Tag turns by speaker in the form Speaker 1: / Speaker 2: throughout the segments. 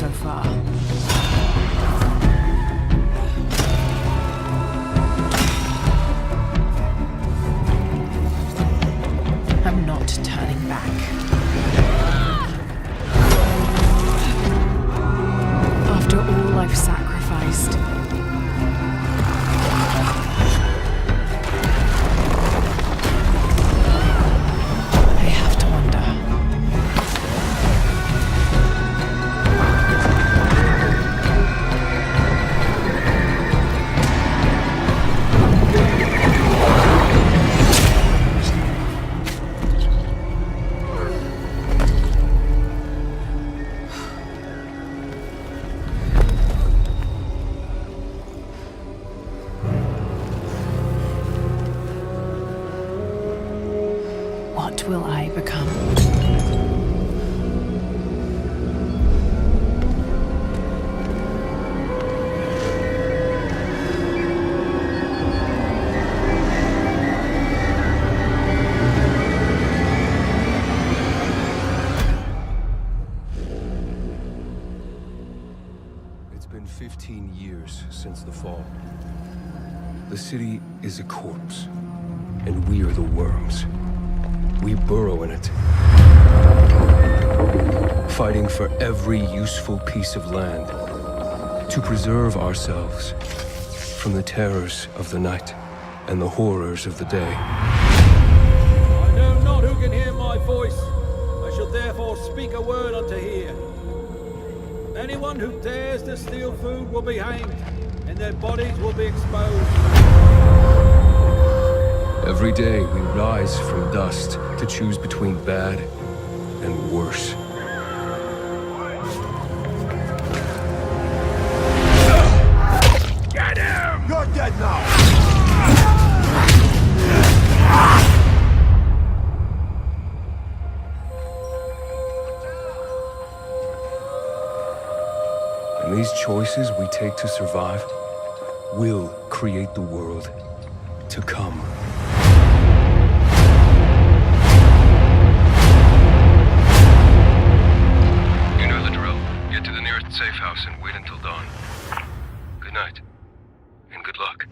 Speaker 1: so far. I'm not turning back. After all I've sacrificed, I have to wonder. What will I become?
Speaker 2: It's been 15 years since the fall. The city is a corpse, and we are the worms. We burrow in it, fighting for every useful piece of land to preserve ourselves from the terrors of the night and the horrors of the day.
Speaker 3: I know not who can hear my voice. I shall therefore speak a word unto hear. Anyone who dares to steal food will be hanged, and their bodies will be exposed.
Speaker 2: Every day we rise from dust to choose between bad and worse.
Speaker 4: Get him! You're dead now!
Speaker 2: And these choices we take to survive will create the world to come. You know the drill. Get to the nearest safe house and wait until dawn. Good night, and good luck.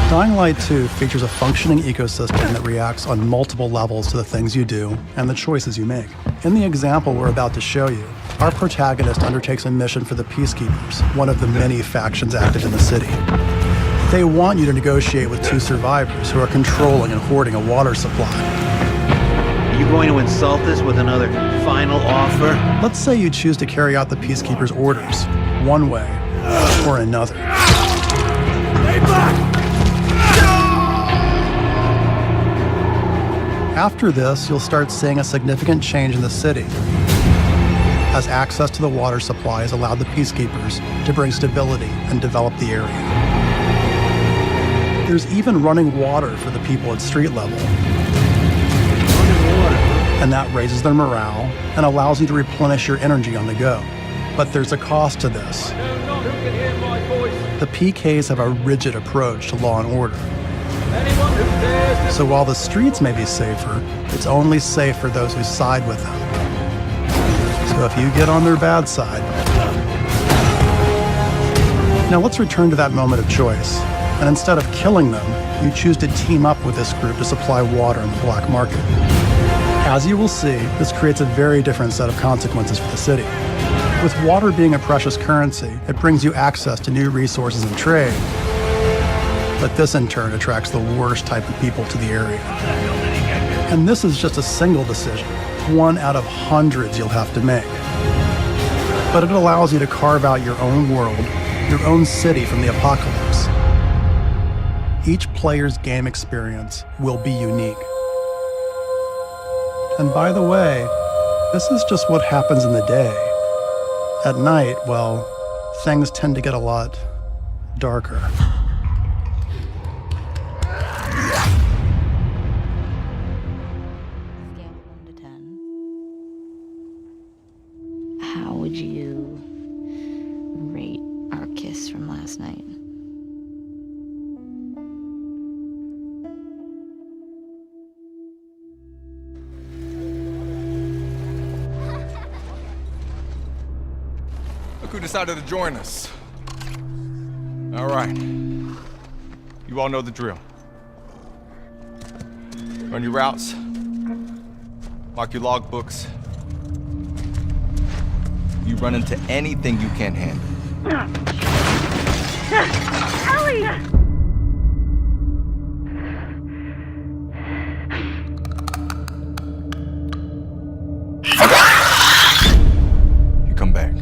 Speaker 5: Dying Light 2 features a functioning ecosystem that reacts on multiple levels to the things you do and the choices you make. In the example we're about to show you, our protagonist undertakes a mission for the Peacekeepers, one of the many factions active in the city. They want you to negotiate with two survivors who are controlling and hoarding a water supply.
Speaker 6: Are you going to insult us with another final offer?
Speaker 5: Let's say you choose to carry out the Peacekeepers' orders, one way or another.
Speaker 4: Stay back!
Speaker 5: After this, you'll start seeing a significant change in the city, as access to the water supply has allowed the Peacekeepers to bring stability and develop the area. There's even running water for the people at street level. And that raises their morale and allows you to replenish your energy on the go. But there's a cost to this. The PKs have a rigid approach to law and order. So while the streets may be safer, it's only safe for those who side with them. So if you get on their bad side. Now let's return to that moment of choice. And instead of killing them, you choose to team up with this group to supply water in the black market. As you will see, this creates a very different set of consequences for the city. With water being a precious currency, it brings you access to new resources and trade. But this in turn attracts the worst type of people to the area. And this is just a single decision. one out of hundreds you'll have to make. But it allows you to carve out your own world, your own city from the apocalypse. Each player's game experience will be unique. And by the way, this is just what happens in the day. At night, well, things tend to get a lot darker.
Speaker 7: Scale of 1 to 10. How would you rate our kiss from last night?
Speaker 8: Look who decided to join us. All right. You all know the drill. Run your routes. Mark your logbooks. You run into anything you can't handle. You come back.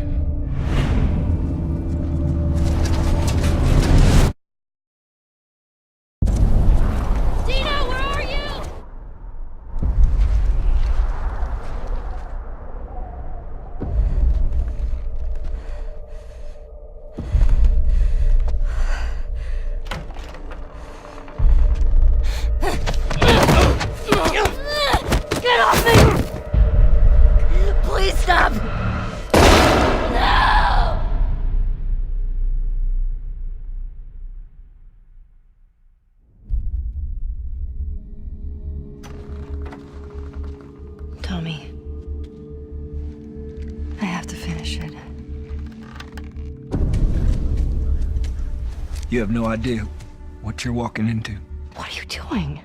Speaker 7: Tommy, I have to finish it.
Speaker 9: You have no idea what you're walking into.
Speaker 7: What are you doing?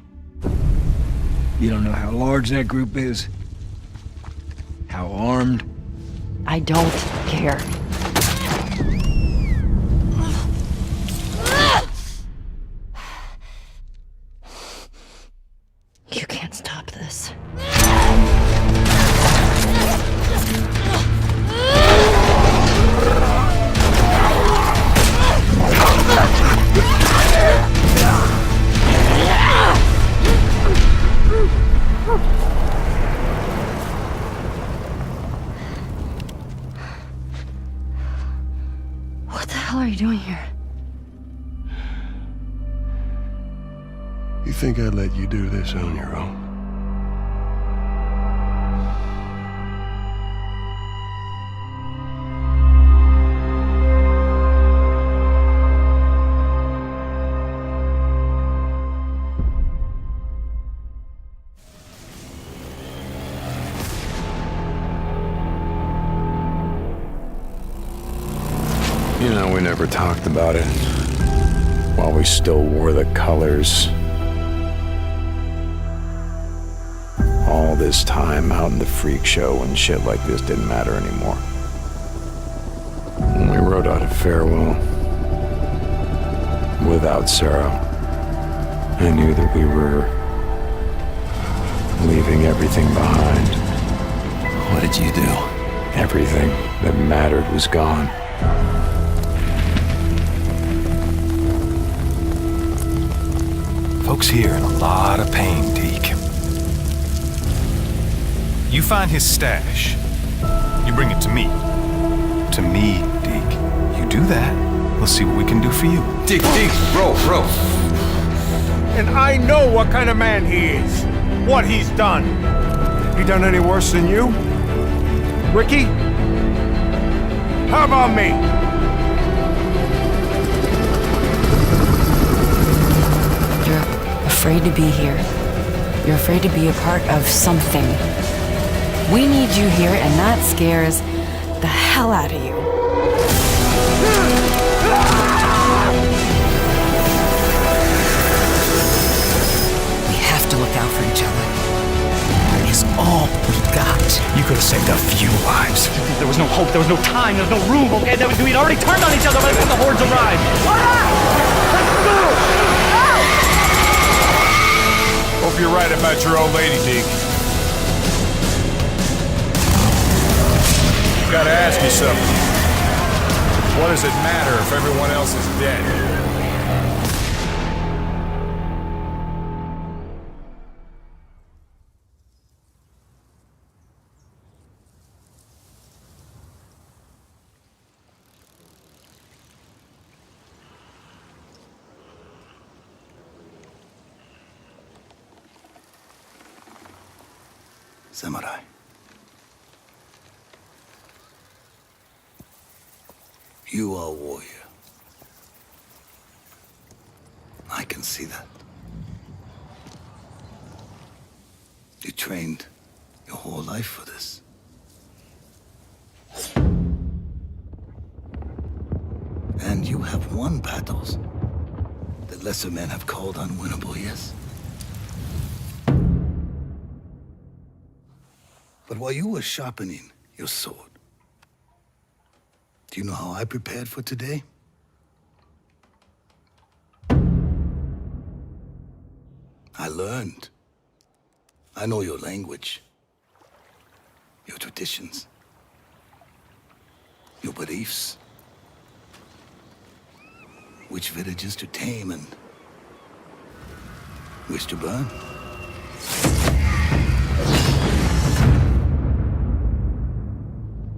Speaker 9: You don't know how large that group is, how armed.
Speaker 7: I don't care. You can't stop this. What the hell are you doing here?
Speaker 10: You think I'd let you do this on your own? You know, we never talked about it while we still wore the colors. All this time out in the freak show and shit like this didn't matter anymore. When we wrote out a farewell without Sarah, I knew that we were leaving everything behind.
Speaker 9: What did you do?
Speaker 10: Everything that mattered was gone.
Speaker 11: Folks here in a lot of pain, Deke. You find his stash. You bring it to me. To me, Deke. You do that, we'll see what we can do for you.
Speaker 8: Deke, bro.
Speaker 4: And I know what kind of man he is. What he's done. He done any worse than you? Ricky? How about me?
Speaker 7: You're afraid to be here. You're afraid to be a part of something. We need you here, and that scares the hell out of you.
Speaker 9: We have to look out for each other. It's all we got.
Speaker 11: You could have saved a few lives.
Speaker 12: There was no hope, there was no time, there was no room, okay? We'd already turned on each other by the time the hordes arrived.
Speaker 4: Hope you're right about your old lady, Deke.
Speaker 8: Gotta ask you something. What does it matter if everyone else is dead?
Speaker 13: Samurai. You are a warrior. I can see that. You trained your whole life for this. And you have won battles that lesser men have called unwinnable, yes? But while you were sharpening your sword, do you know how I prepared for today? I learned. I know your language, your traditions, your beliefs, which villages to tame and which to burn.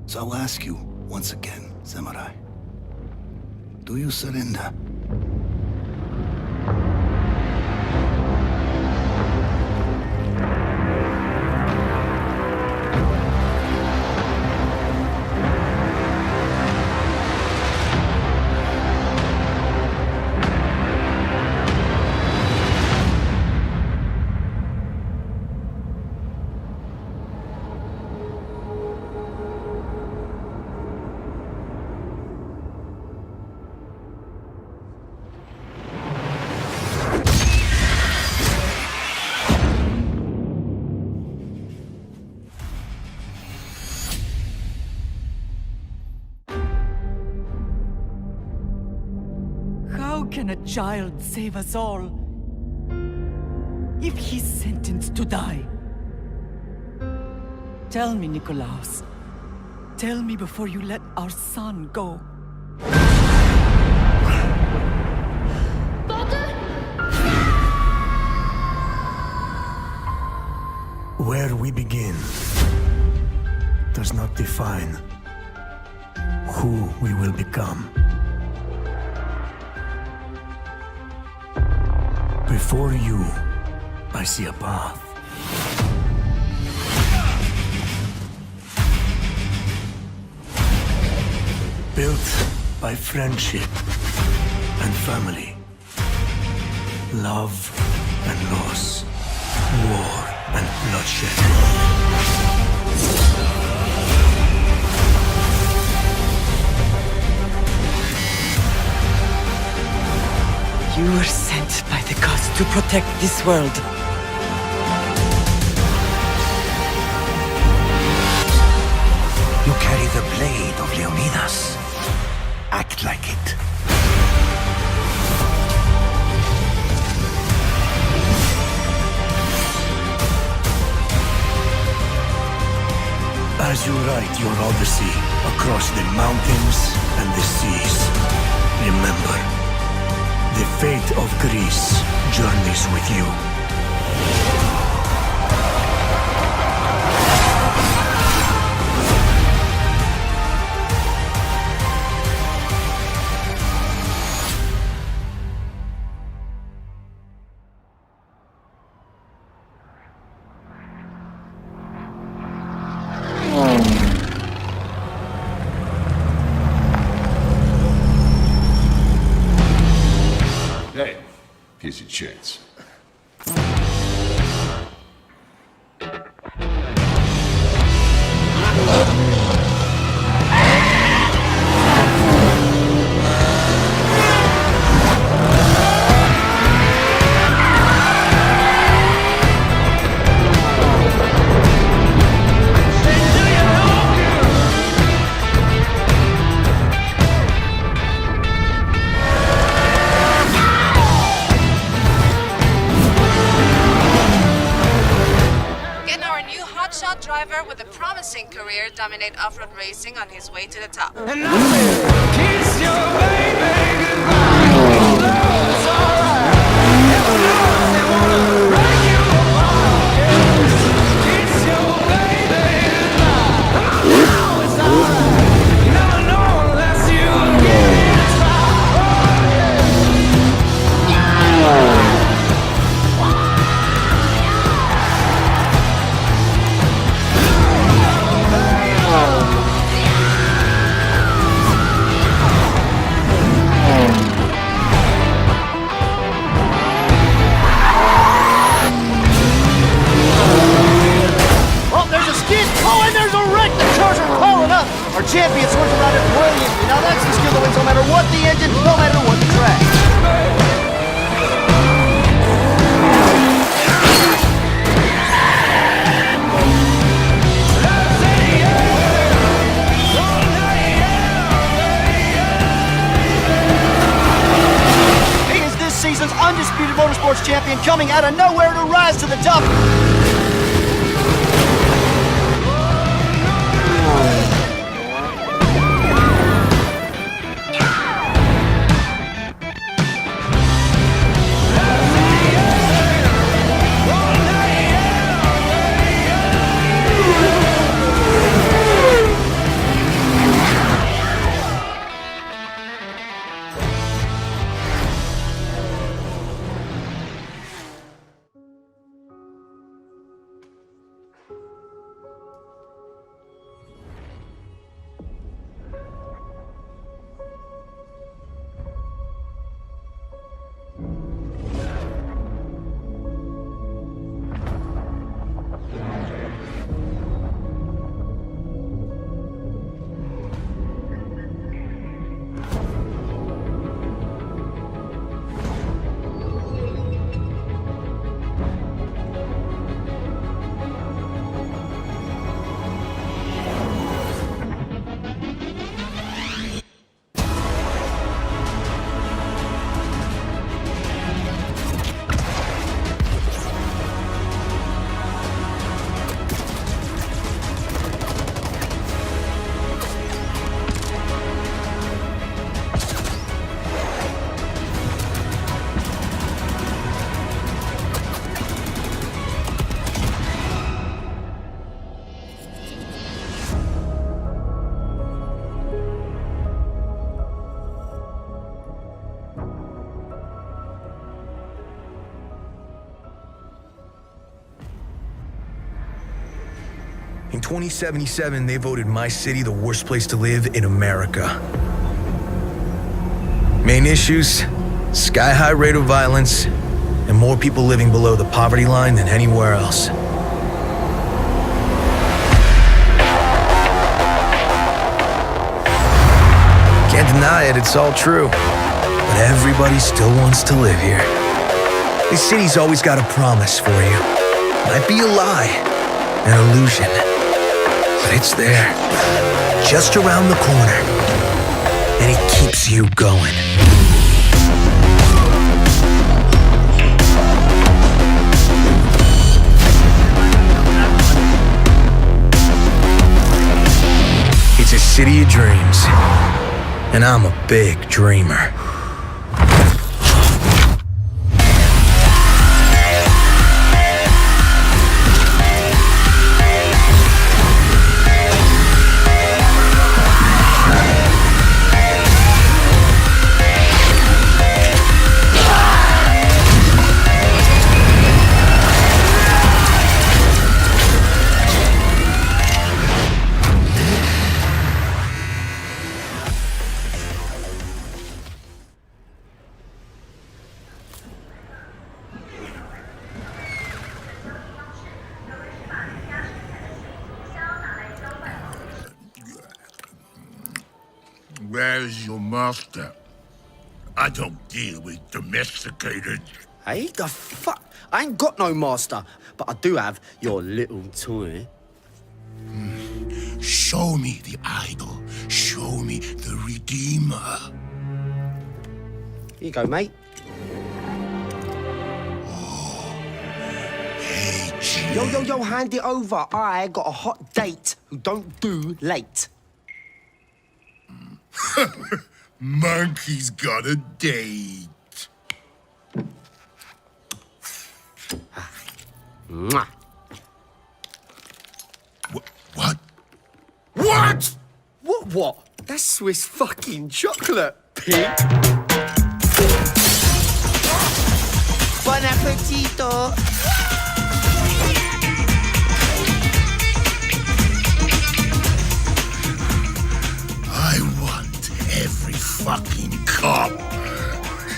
Speaker 13: So I'll ask you once again, Samurai. Do you surrender?
Speaker 14: How can a child save us all if he's sentenced to die? Tell me, Nikolaos. Tell me before you let our son go.
Speaker 15: Where we begin does not define who we will become. Before you, I see a path. Built by friendship and family, love and loss, war and bloodshed.
Speaker 14: You were sent by the gods to protect this world.
Speaker 13: You carry the blade of Leonidas. Act like it.
Speaker 15: As you write your odyssey across the mountains and the seas, remember, the fate of Greece journeys with you.
Speaker 16: Hey, here's your chance. hotshot driver with a promising career dominate off-road racing on his way to the top.
Speaker 17: And I said, kiss your baby goodbye. Although it's alright. Heaven knows they wanna break you apart. Yes. Kiss your baby goodbye. Although it's alright. You never know unless you get it right. Oh, yeah.
Speaker 18: Our champion swerves around it brilliantly. Now that's the skill that wins no matter what the engine, no matter what the track. He is this season's undisputed motorsports champion, coming out of nowhere to rise to the top.
Speaker 19: In 2077, they voted my city the worst place to live in America. Main issues, sky-high rate of violence, and more people living below the poverty line than anywhere else. Can't deny it, it's all true. But everybody still wants to live here. This city's always got a promise for you. Might be a lie, an illusion. But it's there, just around the corner, and it keeps you going. It's a city of dreams, and I'm a big dreamer.
Speaker 20: Where's your master? I don't deal with domesticated.
Speaker 21: Hey, the fuck? I ain't got no master, but I do have your little toy.
Speaker 20: Show me the idol. Show me the Redeemer.
Speaker 21: Here you go, mate.
Speaker 20: Hey,
Speaker 21: Yo, hand it over. I got a hot date who don't do late.
Speaker 20: Monkey's got a date.
Speaker 21: Mwah.
Speaker 20: What? What?
Speaker 21: What? That's Swiss fucking chocolate, pig. Bon appetito.
Speaker 20: I want every fucking cop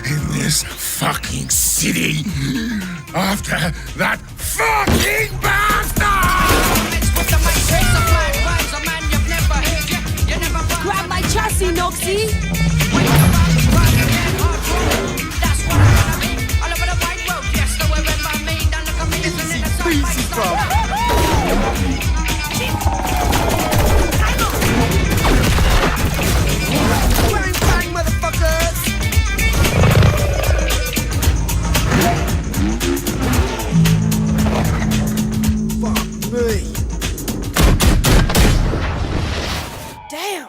Speaker 20: in this fucking city after that fucking bastard!
Speaker 17: Grab my chassis, Noxie!
Speaker 21: Easy, bro. Bang, bang, motherfuckers! Fuck me.
Speaker 17: Damn!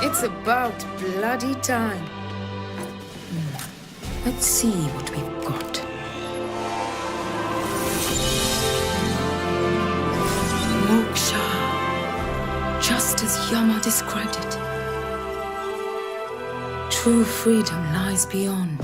Speaker 1: It's about bloody time. Let's see what we've got. Moksha. Just as Yama described it. True freedom lies beyond.